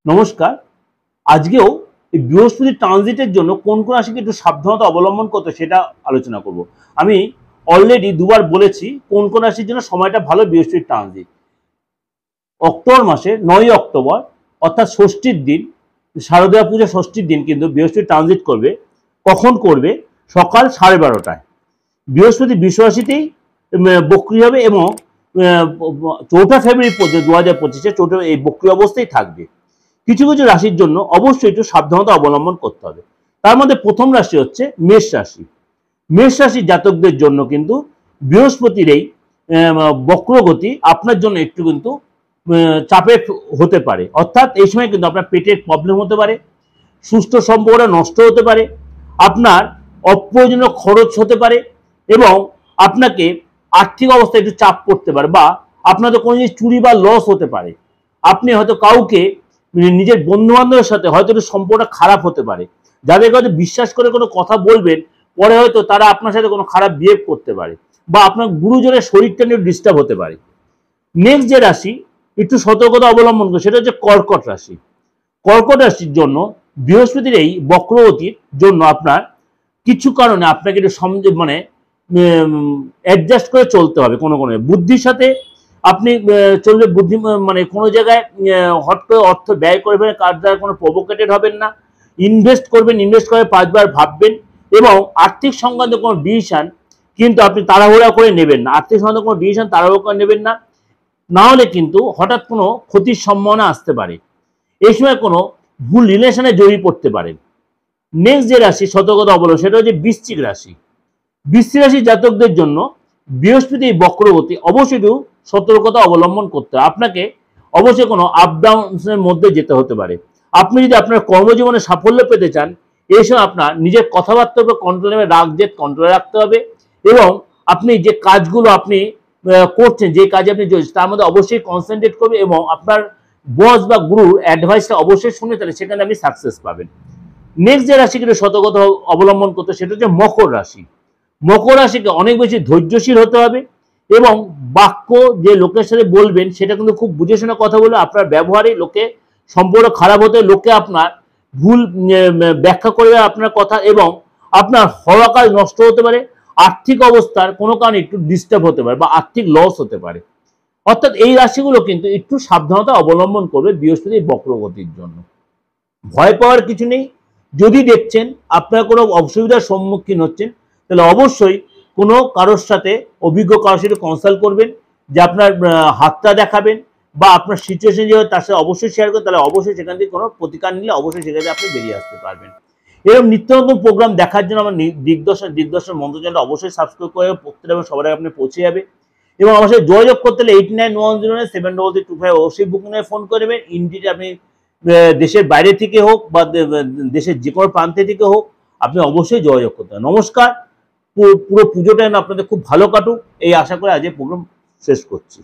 নমস্কার। আজকেও এই বৃহস্পতি ট্রানজিটের জন্য কোন কোন রাশিকে একটু সাবধানতা অবলম্বন করতে সেটা আলোচনা করব। আমি অলরেডি দুবার বলেছি কোন কোন রাশির জন্য সময়টা ভালো বৃহস্পতি ট্রানজিট। অক্টোবর মাসে 9 অক্টোবর অর্থাৎ ষষ্ঠীর দিন, শারদীয়া পূজা ষষ্ঠীর দিন কিন্তু বৃহস্পতি ট্রানজিট করবে। কখন করবে? সকাল 12:30টায়। বৃহস্পতি বৃষ রাশিতেই বক্রী হবে এবং 4 ফেব্রুয়ারি পর্যন্ত 2025-এ এই বক্রী অবস্থায় থাকবে। কিছু কিছু রাশির জন্য অবশ্যই একটু সাবধানতা অবলম্বন করতে হবে। তার মধ্যে প্রথম রাশি হচ্ছে মেষ রাশি। মেষ রাশির জাতকদের জন্য কিন্তু বৃহস্পতির এই বক্রগতি আপনার জন্য একটু কিন্তু চাপের হতে পারে। অর্থাৎ এই সময় কিন্তু আপনার পেটের প্রবলেম হতে পারে, সুস্থ সম্পর্কটা নষ্ট হতে পারে, আপনার অপ্রয়োজনীয় খরচ হতে পারে এবং আপনাকে আর্থিক অবস্থায় একটু চাপ পড়তে পারে, বা আপনাদের কোনো জিনিস চুরি বা লস হতে পারে। আপনি হয়তো কাউকে নিজের বন্ধু বান্ধবের সাথে হয়তো একটু সম্পর্কটা খারাপ হতে পারে, যাদেরকে হয়তো বিশ্বাস করে কোনো কথা বলবেন, পরে হয়তো তারা আপনার সাথে কোনো খারাপ বিহেভ করতে পারে, বা আপনার গুরুজনের শরীরটা নিয়ে ডিস্টার্ব হতে পারে। নেক্সট যে রাশি একটু সতর্কতা অবলম্বন করে সেটা হচ্ছে কর্কট রাশি। কর্কট রাশির জন্য বৃহস্পতির এই বক্রগতির জন্য আপনার কিছু কারণে আপনাকে একটু অ্যাডজাস্ট করে চলতে হবে। কোনো বুদ্ধির সাথে আপনি চললে বুদ্ধি, কোনো জায়গায় হট করে অর্থ ব্যয় করবেন, কার দ্বারা কোনো প্রভোকেটেড হবেন না। ইনভেস্ট করবেন, ইনভেস্ট করে 5 বার ভাববেন এবং আর্থিক সংক্রান্ত কোনো ডিসিশন কিন্তু আপনি তাড়াহুড়া করে নেবেন না। আর্থিক সংক্রান্ত কোনো ডিসিশন তাড়াহুড়া করে নেবেন না, না হলে কিন্তু হঠাৎ কোনো ক্ষতির সম্ভাবনা আসতে পারে। এই সময় কোনো ভুল রিলেশনে জড়িয়ে পড়তে পারেন। নেক্সট যে রাশি সতর্কতা অবলম্বন সেটা হচ্ছে বৃশ্চিক রাশি। বৃশ্চিক রাশির জাতকদের জন্য বৃহস্পতি এই বক্রগতি অবশ্যই একটু সতর্কতা অবলম্বন করতে হবে। আপনাকে অবশ্যই কোনো আপ ডাউনের মধ্যে যেতে হতে পারে। আপনি যদি আপনার কর্মজীবনে সাফল্য পেতে চান, এই সময় আপনার নিজের কথাবার্তার উপর কন্ট্রোল নেবে, রাগ জেদ কন্ট্রোলে রাখতে হবে এবং আপনি যে কাজগুলো আপনি করছেন, যে কাজে আপনি তার মধ্যে অবশ্যই কনসেন্ট্রেট করবে এবং আপনার বস বা গুরুর অ্যাডভাইসটা অবশ্যই শুনে, তাহলে সেখানে আপনি সাকসেস পাবেন। নেক্সট যে রাশিকে সতর্কতা অবলম্বন করতে সেটা হচ্ছে মকর রাশি। মকর রাশিকে অনেক বেশি ধৈর্যশীল হতে হবে এবং বাক্য যে লোকের সাথে বলবেন সেটা কিন্তু খুব বুঝে শুনে কথা বলবে। আপনার ব্যবহারে লোকে সম্পর্ক খারাপ হতে, লোকে আপনার ভুল ব্যাখ্যা করবে আপনার কথা এবং আপনার হওয়া কাজ নষ্ট হতে পারে। আর্থিক অবস্থার কোনো কারণে একটু ডিস্টার্ব হতে পারে বা আর্থিক লস হতে পারে। অর্থাৎ এই রাশিগুলো কিন্তু একটু সাবধানতা অবলম্বন করবে বৃহস্পতির বক্রগতির জন্য। ভয় পাওয়ার কিছু নেই। যদি দেখছেন আপনার কোনো অসুবিধার সম্মুখীন হচ্ছেন, তাহলে অবশ্যই কোনো কারোর সাথে, অভিজ্ঞ কারোর সাথে কনসাল্ট করবেন, যে আপনার হাতটা দেখাবেন বা আপনার সিচুয়েশন যে তার সাথে অবশ্যই শেয়ার করবেন, তাহলে অবশ্যই সেখান থেকে কোনো প্রতিকার নিলে অবশ্যই সেখান থেকে আপনি বেরিয়ে আসতে পারবেন। এরকম নিত্য নতুন প্রোগ্রাম দেখার জন্য আমার দিগদর্শন মন্ত্র চ্যানেলটা অবশ্যই সাবস্ক্রাইব করে প্রত্যেকটা সবার আগে আপনি পৌঁছে যাবে। এবং আমার সাথে যোগাযোগ করতে হলে 8910973325 অবশ্যই বুকিং নিয়ে ফোন করবেন। ইনডিটে আপনি দেশের বাইরে থেকে হোক বা দেশের যে কোনো প্রান্তে থেকে হোক, আপনি অবশ্যই যোগাযোগ করতে হবে। নমস্কার। পুরো পুজোটা আপনাদের খুব ভালো কাটুক এই আশা করে আজকে প্রোগ্রাম শেষ করছি।